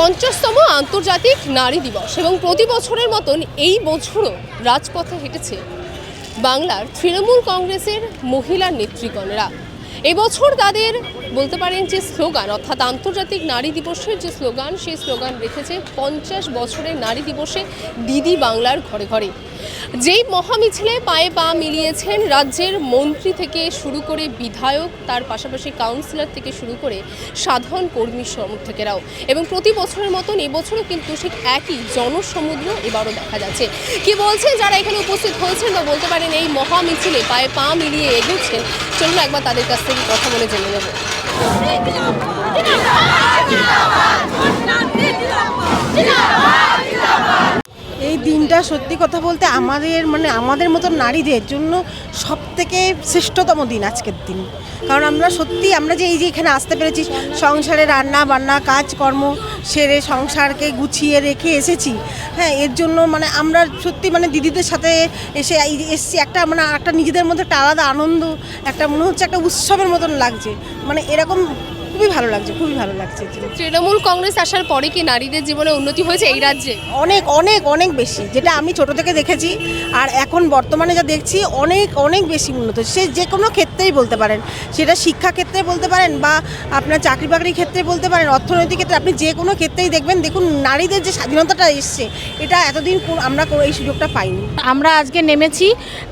50তম আন্তর্জাতিক নারী দিবস এবং প্রতি বছরের মতন এই বছরও রাজপথে হেঁটেছে বাংলার তৃণমূল কংগ্রেসের মহিলা নেতৃগণরা। এবছর তাদের বলতে পারেন যে স্লোগান, অর্থাৎ আন্তর্জাতিক নারী দিবসের যে স্লোগান, সেই স্লোগান রেখেছে 50 বছরের নারী দিবসে দিদি বাংলার ঘরে ঘরে। যেই মহামিছিলে পায়ে পা মিলিয়েছেন রাজ্যের মন্ত্রী থেকে শুরু করে বিধায়ক, তার পাশাপাশি কাউন্সিলর থেকে শুরু করে সাধারণ কর্মী সমর্থকেরাও। এবং প্রতি বছরের মতন এবছরও কিন্তু ঠিক একই জনসমুদ্র এবারও দেখা যাচ্ছে। কি বলছেন যারা এখানে উপস্থিত হয়েছেন বা বলতে পারেন এই মহামিছিলে পায়ে পা মিলিয়ে এগোচ্ছেন, চলুন একবার তাদের কাছ থেকে কথা বলে জেনে নেব। এই দিনটা সত্যি কথা বলতে আমাদের মতো নারীদের জন্য সবথেকে শ্রেষ্ঠতম দিন আজকের দিন। কারণ আমরা যে এখানে আসতে পেরেছি, সংসারে রান্না বান্না কাজকর্ম সেরে সংসারকে গুছিয়ে রেখে এসেছি। হ্যাঁ, এর জন্য আমরা সত্যি দিদিদের সাথে এসেছি একটা নিজেদের মধ্যে একটা আলাদা আনন্দ, একটা মনে হচ্ছে একটা উৎসবের মতন লাগছে। এরকম খুবই ভালো লাগছে। তৃণমূল কংগ্রেস আসার পরে কি নারীদের জীবনে উন্নতি হয়েছে এই রাজ্যে? অনেক অনেক অনেক বেশি, যেটা আমি ছোট থেকে দেখেছি আর এখন বর্তমানে যা দেখছি অনেক অনেক বেশি উন্নত। সে যে কোনো ক্ষেত্রেই বলতে পারেন, সেটা শিক্ষা ক্ষেত্রে বলতে পারেন বা আপনার চাকরি বাকরির ক্ষেত্রে বলতে পারেন, অর্থনৈতিক ক্ষেত্রে, আপনি যে কোনো ক্ষেত্রেই দেখুন নারীদের যে স্বাধীনতাটা এসছে, এটা এতদিন আমরা এই সুযোগটা পাইনি। আমরা আজকে নেমেছি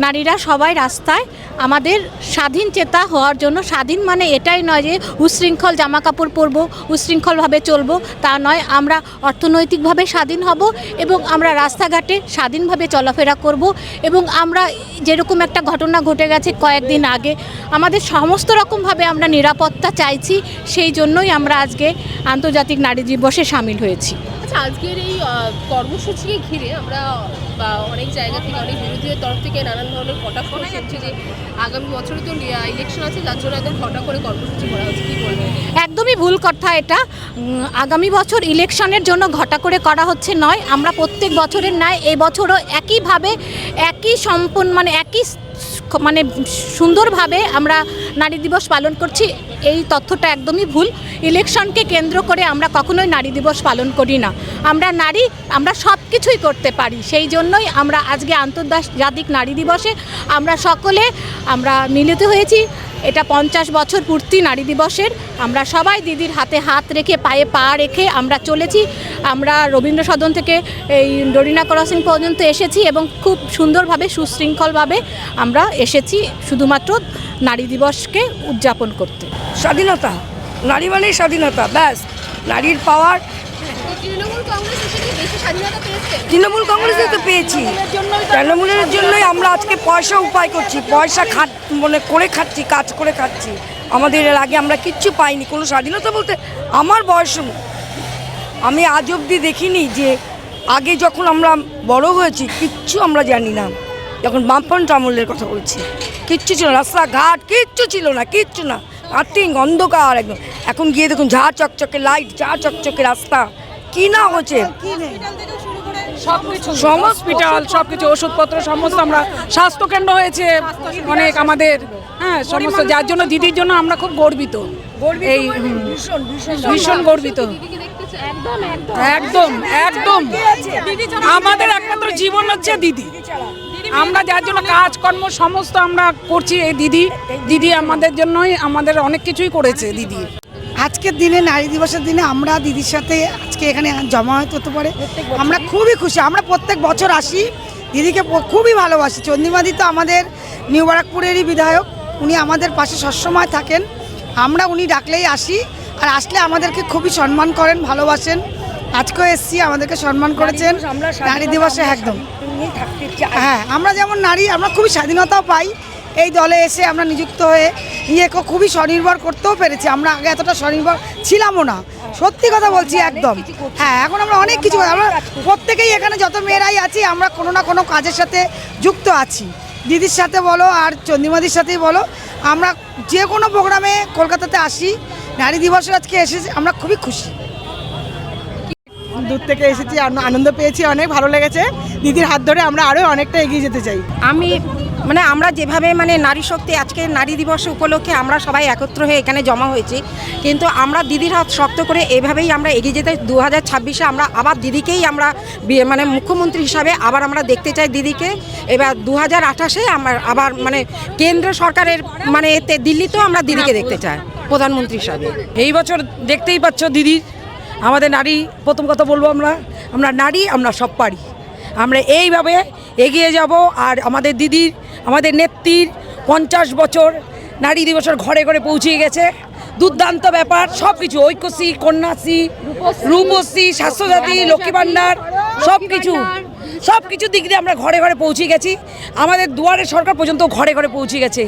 নারীরা সবাই রাস্তায় আমাদের স্বাধীন চেতা হওয়ার জন্য। স্বাধীন মানে এটাই নয় যে উশৃঙ্খল জামা কাপড় পরবো, উশৃঙ্খলভাবে চলবো, তা নয়। আমরা অর্থনৈতিকভাবে স্বাধীন হব এবং আমরা রাস্তাঘাটে স্বাধীনভাবে চলাফেরা করব। এবং আমরা যেরকম একটা ঘটনা ঘটে গেছে কয়েকদিন আগে, আমাদের সমস্ত রকমভাবে আমরা নিরাপত্তা চাইছি। সেই জন্যই আমরা আজকে আন্তর্জাতিক নারী দিবসে সামিল হয়েছি। আচ্ছা, আজকের এই কর্মসূচিকে ঘিরে আমরা অনেক জায়গা থেকে, অনেক বিরোধীদের তরফ থেকে নানান ধরনের কটাক্ষ হচ্ছে যে আগামী বছরে তো ইলেকশন আছে, যার জন্য এত ঘটা করে কর্মসূচি করা হচ্ছে, কি বলবেন? একদমই ভুল কথা এটা। আগামী বছর ইলেকশনের জন্য ঘটা করে করা হচ্ছে নয়। আমরা প্রত্যেক বছরের ন্যায় এই বছরও একইভাবে একই সুন্দরভাবে আমরা নারী দিবস পালন করছি। এই তথ্যটা একদমই ভুল। ইলেকশনকে কেন্দ্র করে আমরা কখনোই নারী দিবস পালন করি না। আমরা নারী, আমরা সব কিছুই করতে পারি। সেই জন্যই আমরা আজকে আন্তর্জাতিক নারী দিবসে আমরা মিলিত হয়েছি। এটা 50 বছর পূর্তি নারী দিবসের। আমরা সবাই দিদির হাতে হাত রেখে পায়ে পা রেখে আমরা চলেছি। আমরা রবীন্দ্র সদন থেকে এই ডরিনা ক্রসিং পর্যন্ত এসেছি এবং খুব সুন্দরভাবে সুশৃঙ্খলভাবে আমরা এসেছি শুধুমাত্র নারী দিবসকে উদযাপন করতে। স্বাধীনতা, নারী মানেই স্বাধীনতা, ব্যাস। নারীর পাওয়ার। তৃণমূল কংগ্রেসে তো পেয়েছি, তৃণমূলের জন্যই আমরা আজকে পয়সা উপায় করছি, পয়সা করে খাচ্ছি, কাজ করে খাচ্ছি। আমাদের এর আগে আমরা কিচ্ছু পাইনি, কোনো স্বাধীনতা বলতে আমার বয়স আমি আজ অবধি দেখিনি যে আগে যখন আমরা বড় হয়েছি কিচ্ছু আমরা জানি না। যখন বামপন্থ আমলের কথা বলছি, কিচ্ছু ছিল না, রাস্তাঘাট কিচ্ছু ছিল না, কিচ্ছু না, আর্থিক অন্ধকার একদম। এখন গিয়ে দেখুন ঝা চকচকে লাইট, ঝা চকচকে রাস্তা, কি না হচ্ছে হসপিটাল, সবকিছু ওষুধপত্র সমস্ত, আমরা স্বাস্থ্যকেন্দ্র হয়েছে অনেক আমাদের। হ্যাঁ, সমস্ত, যার জন্য দিদির জন্য আমরা খুব গর্বিত, এই ভীষণ গর্বিত। একদম একদম আমাদের একমাত্র জীবন হচ্ছে দিদি। আমরা যার জন্য কাজকর্ম সমস্ত আমরা করছি, এই দিদি আমাদের জন্যই, আমাদের অনেক কিছুই করেছে দিদি। আজকের দিনে নারী দিবসের দিনে আমরা দিদির সাথে আজকে এখানে জমায়েত হতে পারে আমরা খুবই খুশি। আমরা প্রত্যেক বছর আসি, দিদিকে খুবই ভালোবাসি। চন্দ্রিমাদি তো আমাদের নিউ বারাকপুরেরই বিধায়ক, উনি আমাদের পাশে সবসময় থাকেন। আমরা উনি ডাকলেই আসি, আর আসলে আমাদেরকে খুবই সম্মান করেন, ভালোবাসেন। আজকেও এসছি, আমাদেরকে সম্মান করেছেন নারী দিবসে। একদম হ্যাঁ, আমরা যেমন নারী, আমরা খুবই স্বাধীনতাও পাই। এই দলে এসে আমরা নিযুক্ত হয়ে নিজেকে খুবই স্বনির্ভর করতেও পেরেছি। আমরা আগে এতটা স্বনির্ভর ছিলামও না, সত্যি কথা বলছি একদম। হ্যাঁ, এখন আমরা অনেক কিছু, আমরা প্রত্যেকেই এখানে যত মেয়েরাই আছি আমরা কোনো না কোনো কাজের সাথে যুক্ত আছি। দিদির সাথে বলো আর চন্দ্রিমাদির সাথেই বলো, আমরা যে কোনো প্রোগ্রামে কলকাতাতে আসি। নারী দিবসের আজকে এসেছি, আমরা খুবই খুশি। দূর থেকে এসেছি, আনন্দ পেয়েছি, অনেক ভালো লেগেছে। দিদির হাত ধরে আমরা আরও অনেকটা এগিয়ে যেতে চাই। আমি মানে আমরা যেভাবে মানে নারী শক্তি আজকে নারী দিবস উপলক্ষে আমরা সবাই একত্র হয়ে এখানে জমা হয়েছি, কিন্তু আমরা দিদির হাত শক্ত করে এভাবেই আমরা এগিয়ে যেতে 2026-এ আমরা আবার দিদিকেই আমরা মানে মুখ্যমন্ত্রী হিসাবে আবার আমরা দেখতে চাই দিদিকে। এবার 2028-এ আমরা আবার মানে কেন্দ্র সরকারের মানে এতে দিল্লিতেও আমরা দিদিকে দেখতে চাই প্রধানমন্ত্রী হিসাবে। এই বছর দেখতেই পাচ্ছ দিদির, আমাদের নারী, প্রথম কথা বলবো আমরা নারী, আমরা সব পারি। আমরা এইভাবে এগিয়ে যাব। আর আমাদের দিদির, আমাদের নেত্রীর 50 বছর নারী দিবসের ঘরে ঘরে পৌঁছে গেছে। দুর্দান্ত ব্যাপার, সব কিছু, ঐক্যশ্রী, কন্যাশ্রী, রূপশ্রী, স্বাস্থ্যসাথী, লক্ষ্মী ভাণ্ডার, সব কিছু দিক দিয়ে আমরা ঘরে ঘরে পৌঁছে গেছি। আমাদের দুয়ারে সরকার পর্যন্ত ঘরে ঘরে পৌঁছে গেছে।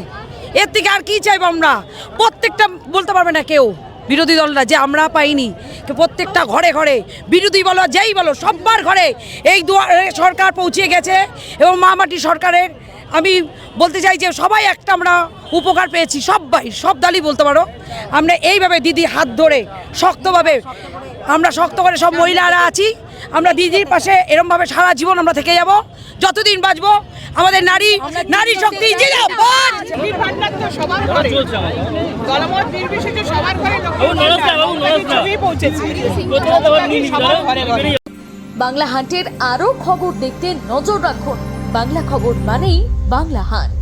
এর থেকে আর কি চাইবো আমরা? প্রত্যেকটা বলতে পারবে না কেউ বিরোধী দলরা যে আমরা পাইনি, প্রত্যেকটা ঘরে ঘরে, বিরোধী বলো যেই বলো, সবার ঘরে এই দুয়ারে সরকার পৌঁছে গেছে। এবং মা মাটি সরকারের আমি বলতে চাই যে সবাই একটা আমরা উপকার পেয়েছি, সব দলই বলতে পারো। আমরা এইভাবে দিদি হাত ধরে শক্তভাবে, আমরা শক্ত করে সব মহিলারা আছি। আমরা দিদির পাশে এরমভাবে সারা জীবন আমরা থেকে যাব, যতদিন বাঁচবো। আমাদের নারী শক্তি জিন্দাবাদ। বাংলা হান্টের আরও খবর দেখতে নজর রাখুন। বাংলা খবর মানেই বাংলা হান্ট।